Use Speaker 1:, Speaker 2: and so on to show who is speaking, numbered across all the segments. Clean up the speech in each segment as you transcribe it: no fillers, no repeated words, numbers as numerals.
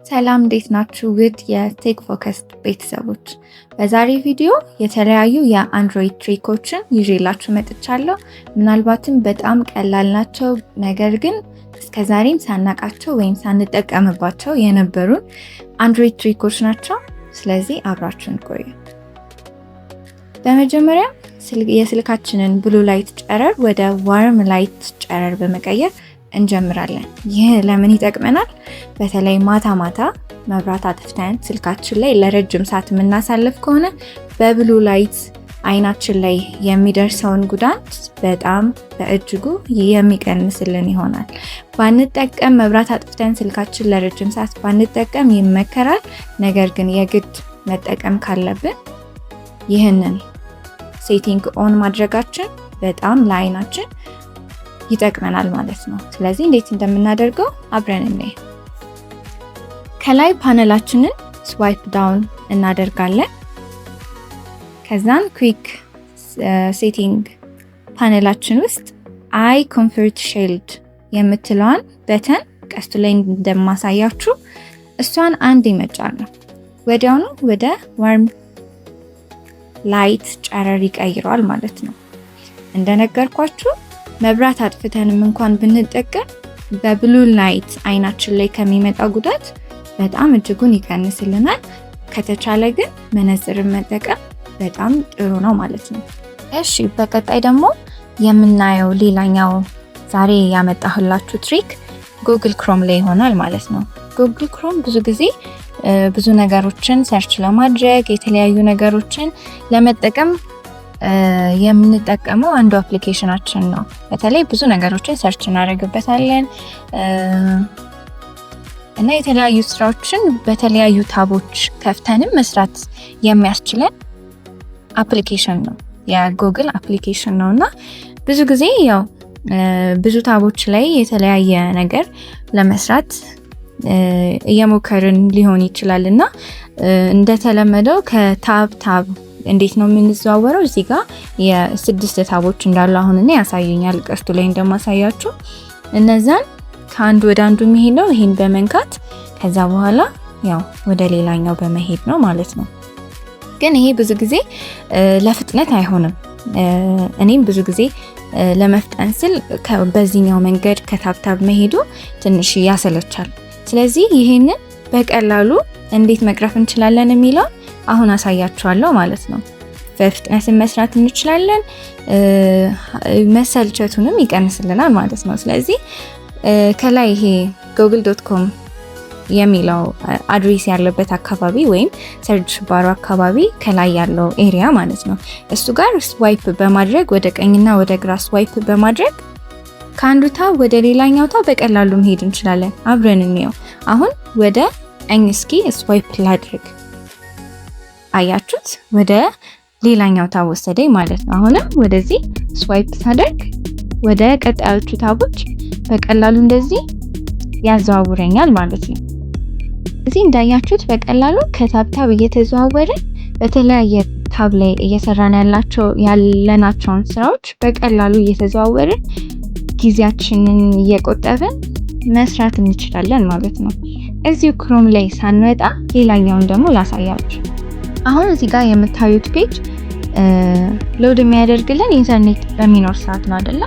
Speaker 1: ሰላም እንዴት ናችሁ? ውድ የቴክ ፎከስድ ቤተሰቦች፣ በዛሬ ቪዲዮ የተለያዩ የአንድሮይድ ትሪኮችን ይዤላችሁ መጥቻለሁ። ምናልባትም በጣም ቀላል ናቸው፣ ነገር ግን እስከዛሬም ሳናቃቸው ወይም ሳንጠቀምባቸው የነበሩን አንድሮይድ ትሪኮች ናቸው። ስለዚህ አብራችሁን ቆዩ። በመጀመሪያ የስልካችንን ብሉ ላይት ጨረር ወደ ዋርም ላይት ጨረር በመቀየር እንጀምራለን። ይህ ለምን ይጠቅመናል? በተለይ ማታ ማታ መብራት አጥፍተን ስልካችን ላይ ለረጅም ሰዓት የምናሳልፍ ከሆነ በብሉ ላይት አይናችን ላይ የሚደርሰውን ጉዳት በጣም በእጅጉ የሚቀንስልን ይሆናል። ባንጠቀም መብራት አጥፍተን ስልካችን ለረጅም ሰዓት ባንጠቀም ይመከራል። ነገር ግን የግድ መጠቀም ካለብን ይህንን ሴቲንግ ኦን ማድረጋችን በጣም ለአይናችን ይጠቅመናል ማለት ነው። ስለዚህ እንዴት እንደምናደርገው አብረን እንይ። ከላይ ፓነላችንን ስዋይፕ ዳውን እናደርጋለን። ከዛን ኩዊክ ሴቲንግ ፓነላችን ውስጥ አይ ኮምፎርት ሺልድ የምትለዋን በተን ቀስቱ ላይ እንደማሳያችሁ እሷን አንድ ይመጫል ነው ወዲያውኑ ወደ ዋርም ላይት ጨረር ይቀይረዋል ማለት ነው። እንደነገርኳችሁ መብራት አጥፍተንም እንኳን ብንጠቀም በብሉ ላይት አይናችን ላይ ከሚመጣ ጉዳት በጣም እጅጉን ይቀንስልናል። ከተቻለ ግን መነጽርን መጠቀም በጣም ጥሩ ነው ማለት ነው። እሺ፣ በቀጣይ ደግሞ የምናየው ሌላኛው ዛሬ ያመጣሁላችሁ ትሪክ ጉግል ክሮም ላይ ይሆናል ማለት ነው። ጉግል ክሮም ብዙ ጊዜ ብዙ ነገሮችን ሰርች ለማድረግ የተለያዩ ነገሮችን ለመጠቀም የምንጠቀመው አንዱ አፕሊኬሽናችን ነው። በተለይ ብዙ ነገሮችን ሰርች እናደርግበታለን እና የተለያዩ ስራዎችን በተለያዩ ታቦች ከፍተንም መስራት የሚያስችለን አፕሊኬሽን ነው። የጉግል አፕሊኬሽን ነው እና ብዙ ጊዜ ያው ብዙ ታቦች ላይ የተለያየ ነገር ለመስራት እየሞከርን ሊሆን ይችላል እና እንደተለመደው ከታብ እንዴት ነው የምንዘዋወረው? እዚህ ጋር የስድስት ታቦች እንዳሉ አሁን እኔ ያሳየኛል ቀስቱ ላይ እንደማሳያችሁ። እነዛን ከአንዱ ወደ አንዱ የሚሄደው ይሄን በመንካት ከዛ በኋላ ያው ወደ ሌላኛው በመሄድ ነው ማለት ነው። ግን ይሄ ብዙ ጊዜ ለፍጥነት አይሆንም። እኔም ብዙ ጊዜ ለመፍጠን ስል በዚህኛው መንገድ ከታብታብ መሄዱ ትንሽ ያሰለቻል። ስለዚህ ይሄንን በቀላሉ እንዴት መቅረፍ እንችላለን የሚለው አሁን አሳያችኋለሁ ማለት ነው። በፍጥነት መስራት እንችላለን፣ መሰልቸቱንም ይቀንስልናል ማለት ነው። ስለዚህ ከላይ ይሄ google.com የሚለው አድሬስ ያለበት አካባቢ ወይም ሰርች ባሩ አካባቢ ከላይ ያለው ኤሪያ ማለት ነው። እሱ ጋር ስዋይፕ በማድረግ ወደ ቀኝና ወደ ግራ ስዋይፕ በማድረግ ከአንዱ ታብ ወደ ሌላኛው ታብ በቀላሉ መሄድ እንችላለን። አብረን እንየው። አሁን ወደ ቀኝ እስኪ ስዋይፕ ላድርግ። አያችሁት? ወደ ሌላኛው ታብ ወሰደኝ ማለት ነው። አሁንም ወደዚህ ስዋይፕ ሳደርግ ወደ ቀጣዮቹ ታቦች በቀላሉ እንደዚህ ያዘዋውረኛል ማለት ነው። እዚህ እንዳያችሁት በቀላሉ ከታብ እየተዘዋወርን በተለያየ ታብ ላይ እየሰራን ያለናቸውን ስራዎች በቀላሉ እየተዘዋወርን ጊዜያችንን እየቆጠብን መስራት እንችላለን ማለት ነው። እዚሁ ክሮም ላይ ሳንወጣ ሌላኛውን ደግሞ ላሳያችሁ። አሁን እዚህ ጋር የምታዩት ፔጅ ሎድ የሚያደርግልን ኢንተርኔት በሚኖር ሰዓት ነው አይደለ?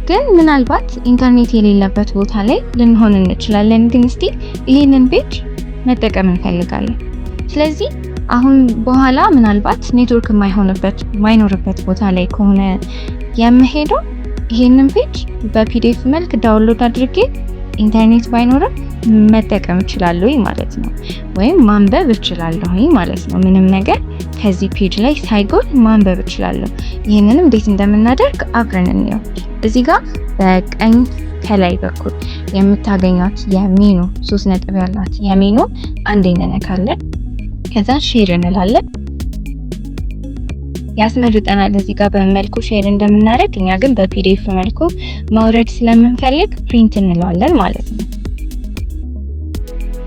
Speaker 1: ግን ምናልባት ኢንተርኔት የሌለበት ቦታ ላይ ልንሆን እንችላለን። ግን እስቲ ይሄንን ፔጅ መጠቀም እንፈልጋለን። ስለዚህ አሁን በኋላ ምናልባት ኔትወርክ የማይኖርበት ቦታ ላይ ከሆነ የምሄደው ይሄንን ፔጅ በፒዲኤፍ መልክ ዳውንሎድ አድርጌ ኢንተርኔት ባይኖርም መጠቀም እችላለሁ ማለት ነው። ወይም ማንበብ እችላለሁ ማለት ነው። ምንም ነገር ከዚህ ፔጅ ላይ ሳይጎል ማንበብ እችላለሁ። ይሄንንም እንዴት እንደምናደርግ አብረን እንየው። እዚህ ጋር በቀኝ ከላይ በኩል የምታገኙት የሜኑ 3 ነጥብ ያላት የሜኑ አንዴ እንነካለን። ከዛ ሼር እንላለን። ያስመርጠናል እዚህ ጋር በመልኩ ሼር እንደምናደርግ። እኛ ግን በፒዲኤፍ መልኩ ማውረድ ስለምንፈልግ ፕሪንት እንለዋለን ማለት ነው።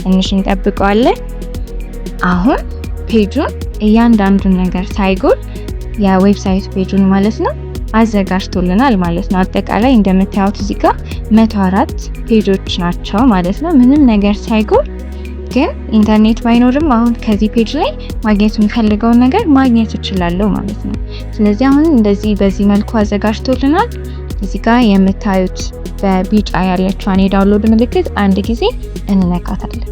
Speaker 1: ትንሽ እንጠብቀዋለን። አሁን ፔጁን እያንዳንዱን ነገር ሳይጎል የዌብሳይት ፔጁን ማለት ነው አዘጋጅቶልናል ማለት ነው። አጠቃላይ እንደምታዩት እዚህ ጋር 104 ፔጆች ናቸው ማለት ነው። ምንም ነገር ሳይጎል ግን ኢንተርኔት ባይኖርም አሁን ከዚህ ፔጅ ላይ ማግኘት የምፈልገውን ነገር ማግኘት እችላለሁ ማለት ነው። ስለዚህ አሁን እንደዚህ በዚህ መልኩ አዘጋጅቶልናል። እዚህ ጋር የምታዩት በቢጫ ያለችውን የዳውንሎድ ምልክት አንድ ጊዜ እንነካታለን።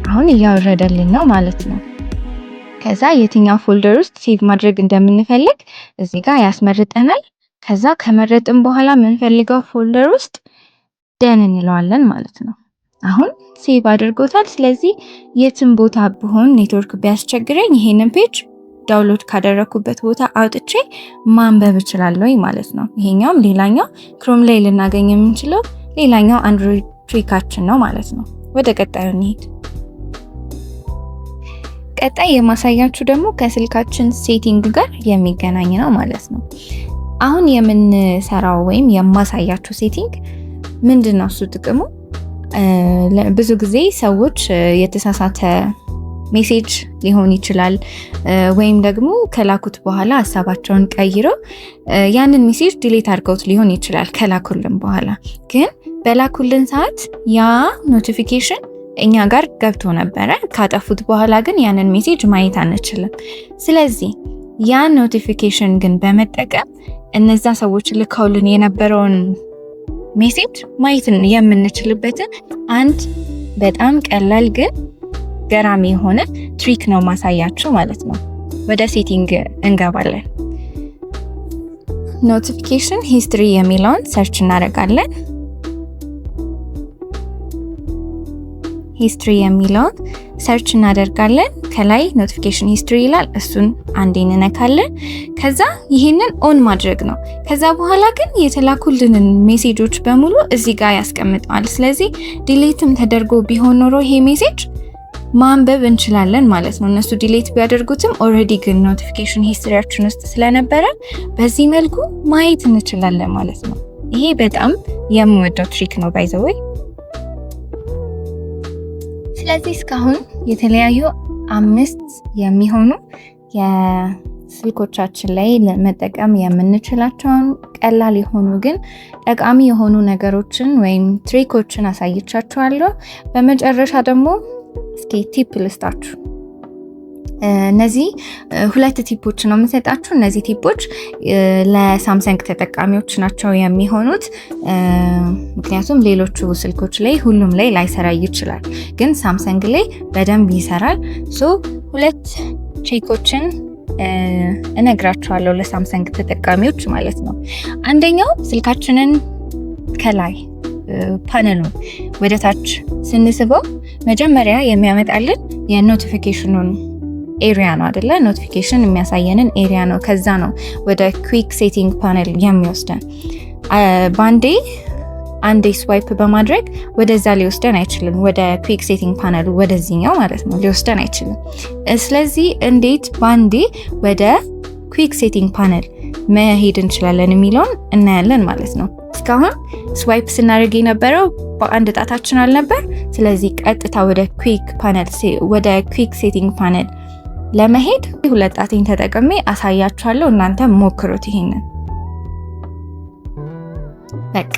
Speaker 1: አሁን እያወረደልን ነው ማለት ነው። ከዛ የትኛው ፎልደር ውስጥ ሴቭ ማድረግ እንደምንፈልግ እዚህ ጋር ያስመርጠናል። ከዛ ከመረጥን በኋላ የምንፈልገው ፎልደር ውስጥ ደን እንለዋለን ማለት ነው። አሁን ሴቭ አድርጎታል። ስለዚህ የትም ቦታ ብሆን ኔትወርክ ቢያስቸግረኝ ይሄንን ፔጅ ዳውንሎድ ካደረኩበት ቦታ አውጥቼ ማንበብ እችላለሁ ማለት ነው። ይሄኛውም ሌላኛው ክሮም ላይ ልናገኝ የምንችለው ሌላኛው አንድሮይድ ትሪካችን ነው ማለት ነው። ወደ ቀጣዩ እንሂድ። ቀጣይ የማሳያችሁ ደግሞ ከስልካችን ሴቲንግ ጋር የሚገናኝ ነው ማለት ነው። አሁን የምንሰራው ወይም የማሳያችሁ ሴቲንግ ምንድነው? እሱ ጥቅሙ ብዙ ጊዜ ሰዎች የተሳሳተ ሜሴጅ ሊሆን ይችላል ወይም ደግሞ ከላኩት በኋላ ሀሳባቸውን ቀይረው ያንን ሜሴጅ ዲሊት አድርገውት ሊሆን ይችላል። ከላኩልን በኋላ ግን በላኩልን ሰዓት ያ ኖቲፊኬሽን እኛ ጋር ገብቶ ነበረ። ካጠፉት በኋላ ግን ያንን ሜሴጅ ማየት አንችልም። ስለዚህ ያን ኖቲፊኬሽን ግን በመጠቀም እነዛ ሰዎች ልከውልን የነበረውን ሜሴጅ ማየት የምንችልበትን አንድ በጣም ቀላል ግን ገራሚ የሆነ ትሪክ ነው ማሳያችሁ ማለት ነው። ወደ ሴቲንግ እንገባለን። ኖቲፊኬሽን ሂስትሪ የሚለውን ሰርች እናደርጋለን። ሂስትሪ የሚለውን ሰርች እናደርጋለን። ከላይ ኖቲፊኬሽን ሂስትሪ ይላል። እሱን አንዴ እንነካለን። ከዛ ይሄንን ኦን ማድረግ ነው። ከዛ በኋላ ግን የተላኩልንን ሜሴጆች በሙሉ እዚህ ጋር ያስቀምጠዋል። ስለዚህ ዲሌትም ተደርጎ ቢሆን ኖሮ ይሄ ሜሴጅ ማንበብ እንችላለን ማለት ነው። እነሱ ዲሌት ቢያደርጉትም ኦልሬዲ ግን ኖቲፊኬሽን ሂስትሪያችን ውስጥ ስለነበረ በዚህ መልኩ ማየት እንችላለን ማለት ነው። ይሄ በጣም የምወደው ትሪክ ነው ባይ ዘ ወይ። ስለዚህ እስካሁን የተለያዩ 5 የሚሆኑ የስልኮቻችን ላይ መጠቀም የምንችላቸውን ቀላል የሆኑ ግን ጠቃሚ የሆኑ ነገሮችን ወይም ትሪኮችን አሳይቻችኋለሁ። በመጨረሻ ደግሞ እስኪ ቲፕ ልስጣችሁ። እነዚህ 2 ቲፖች ነው የምሰጣችሁ። እነዚህ ቲፖች ለሳምሰንግ ተጠቃሚዎች ናቸው የሚሆኑት። ምክንያቱም ሌሎቹ ስልኮች ላይ ሁሉም ላይ ላይሰራ ይችላል፣ ግን ሳምሰንግ ላይ በደንብ ይሰራል። 2 ቼኮችን እነግራችኋለሁ ለሳምሰንግ ተጠቃሚዎች ማለት ነው። አንደኛው ስልካችንን ከላይ ፓነሉን ወደ ታች ስንስበው መጀመሪያ የሚያመጣልን የኖቲፊኬሽኑን ኤሪያ ነው አይደለ? ኖቲፊኬሽን የሚያሳየንን ኤሪያ ነው። ከዛ ነው ወደ ኩዊክ ሴቲንግ ፓነል የሚወስደን። አንዴ ስዋይፕ በማድረግ ወደዛ ሊወስደን አይችልም። ወደ ኩዊክ ሴቲንግ ፓነሉ ወደዚህኛው ማለት ነው ሊወስደን አይችልም። ስለዚህ እንዴት ባንዴ ወደ ኩዊክ ሴቲንግ ፓነል መሄድ እንችላለን የሚለውን እናያለን ማለት ነው። እስካሁን ስዋይፕ ስናደርግ የነበረው በአንድ ጣታችን አልነበር። ስለዚህ ቀጥታ ወደ ኩዊክ ሴቲንግ ፓነል ለመሄድ 2 ጣቴን ተጠቅሜ አሳያችኋለሁ። እናንተ ሞክሩት ይሄንን። በቃ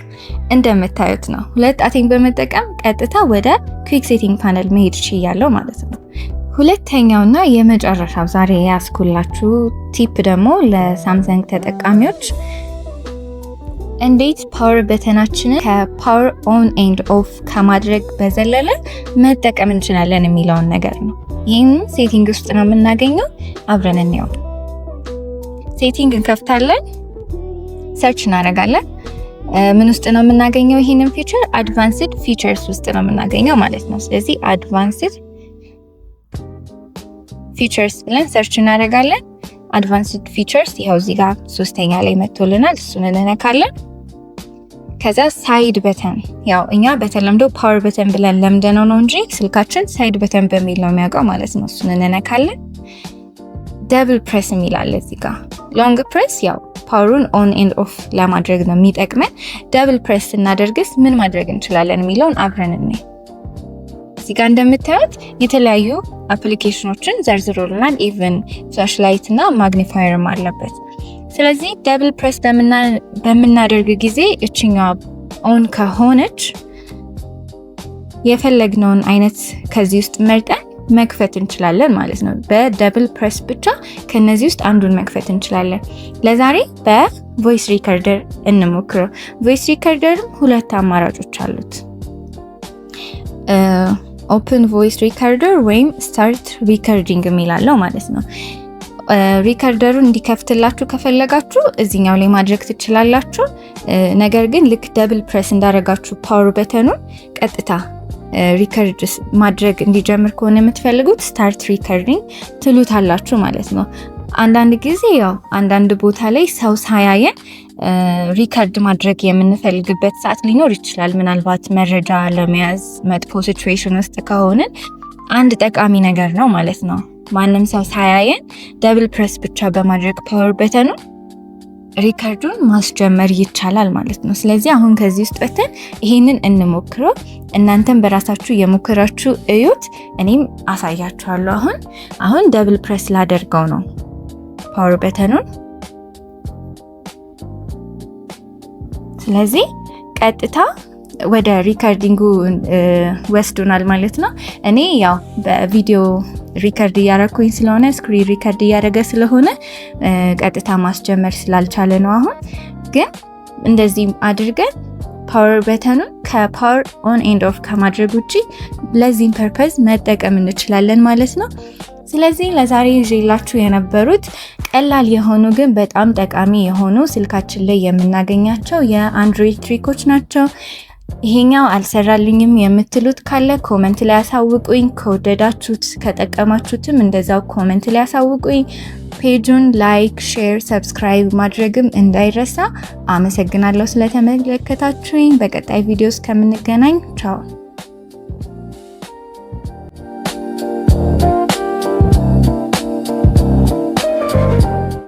Speaker 1: እንደምታዩት ነው። 2 ጣቴን በመጠቀም ቀጥታ ወደ ኩዊክ ሴቲንግ ፓነል መሄድ ችያለሁ ማለት ነው። ሁለተኛውና የመጨረሻው ዛሬ ያስኩላችሁ ቲፕ ደግሞ ለሳምሰንግ ተጠቃሚዎች እንዴት ፓወር በተናችንን ከፓወር ኦን ኤንድ ኦፍ ከማድረግ በዘለለ መጠቀም እንችላለን የሚለውን ነገር ነው። ይህን ሴቲንግ ውስጥ ነው የምናገኘው። አብረን እንየው። ሴቲንግ እንከፍታለን፣ ሰርች እናደርጋለን። ምን ውስጥ ነው የምናገኘው? ይሄንን ፊቸር አድቫንስድ ፊቸርስ ውስጥ ነው የምናገኘው ማለት ነው። ስለዚህ አድቫንስድ ፊቸርስ ብለን ሰርች እናደርጋለን። አድቫንስድ ፊቸርስ ይኸው እዚህ ጋር 3ኛ ላይ መጥቶልናል። እሱን እንነካለን። ከዛ ሳይድ በተን፣ ያው እኛ በተለምዶ ፓወር በተን ብለን ለምደነው ነው እንጂ ስልካችን ሳይድ በተን በሚል ነው የሚያውቀው ማለት ነው። እሱን እንነካለን። ደብል ፕሬስ የሚላል እዚህ ጋር። ሎንግ ፕሬስ ያው ፓወሩን ኦን ኤንድ ኦፍ ለማድረግ ነው የሚጠቅመን። ደብል ፕሬስ ስናደርግስ ምን ማድረግ እንችላለን የሚለውን አብረን እንይ። እዚህ ጋር እንደምታዩት የተለያዩ አፕሊኬሽኖችን ዘርዝሮልናል። ኢቭን ፍላሽ ላይት እና ማግኒፋየርም አለበት። ስለዚህ ደብል ፕሬስ በምናደርግ ጊዜ እችኛዋ ኦን ከሆነች የፈለግነውን አይነት ከዚህ ውስጥ መርጠን መክፈት እንችላለን ማለት ነው። በደብል ፕሬስ ብቻ ከነዚህ ውስጥ አንዱን መክፈት እንችላለን። ለዛሬ በቮይስ ሪከርደር እንሞክረው። ቮይስ ሪከርደርም ሁለት አማራጮች አሉት። ኦፕን ቮይስ ሪከርደር ወይም ስታርት ሪከርዲንግ የሚላለው ማለት ነው። ሪከርደሩን እንዲከፍትላችሁ ከፈለጋችሁ እዚህኛው ላይ ማድረግ ትችላላችሁ። ነገር ግን ልክ ደብል ፕሬስ እንዳረጋችሁ ፓወር በተኑን ቀጥታ ሪከርድ ማድረግ እንዲጀምር ከሆነ የምትፈልጉት ስታርት ሪከርዲንግ ትሉታላችሁ ማለት ነው። አንዳንድ ጊዜ ያው አንዳንድ ቦታ ላይ ሰው ሳያየን ሪከርድ ማድረግ የምንፈልግበት ሰዓት ሊኖር ይችላል። ምናልባት መረጃ ለመያዝ መጥፎ ሲቹዌሽን ውስጥ ከሆነን አንድ ጠቃሚ ነገር ነው ማለት ነው። ማንም ሰው ሳያየን ደብል ፕሬስ ብቻ በማድረግ ፓወር በተኑ ሪከርዱን ማስጀመር ይቻላል ማለት ነው። ስለዚህ አሁን ከዚህ ውስጥ ወተን ይሄንን እንሞክረው። እናንተም በራሳችሁ የሞከራችሁ እዩት፣ እኔም አሳያችኋለሁ። አሁን ደብል ፕሬስ ላደርገው ነው ፓወር በተኑን። ስለዚህ ቀጥታ ወደ ሪከርዲንጉ ወስዶናል ማለት ነው። እኔ ያው በቪዲዮ ሪከርድ እያረኩኝ ስለሆነ ስክሪን ሪከርድ እያደረገ ስለሆነ ቀጥታ ማስጀመር ስላልቻለ ነው። አሁን ግን እንደዚህ አድርገን ፓወር በተኑን ከፓወር ኦን ኤንድ ኦፍ ከማድረግ ውጪ ለዚህም ፐርፐዝ መጠቀም እንችላለን ማለት ነው። ስለዚህ ለዛሬ ይዤላችሁ የነበሩት ቀላል የሆኑ ግን በጣም ጠቃሚ የሆኑ ስልካችን ላይ የምናገኛቸው የአንድሮይድ ትሪኮች ናቸው። ይሄኛው አልሰራልኝም የምትሉት ካለ ኮሜንት ላይ አሳውቁኝ። ከወደዳችሁት ከጠቀማችሁትም እንደዛው ኮሜንት ላይ አሳውቁኝ። ፔጁን ላይክ፣ ሼር፣ ሰብስክራይብ ማድረግም እንዳይረሳ። አመሰግናለሁ ስለተመለከታችሁኝ። በቀጣይ ቪዲዮ እስከምንገናኝ ቻው።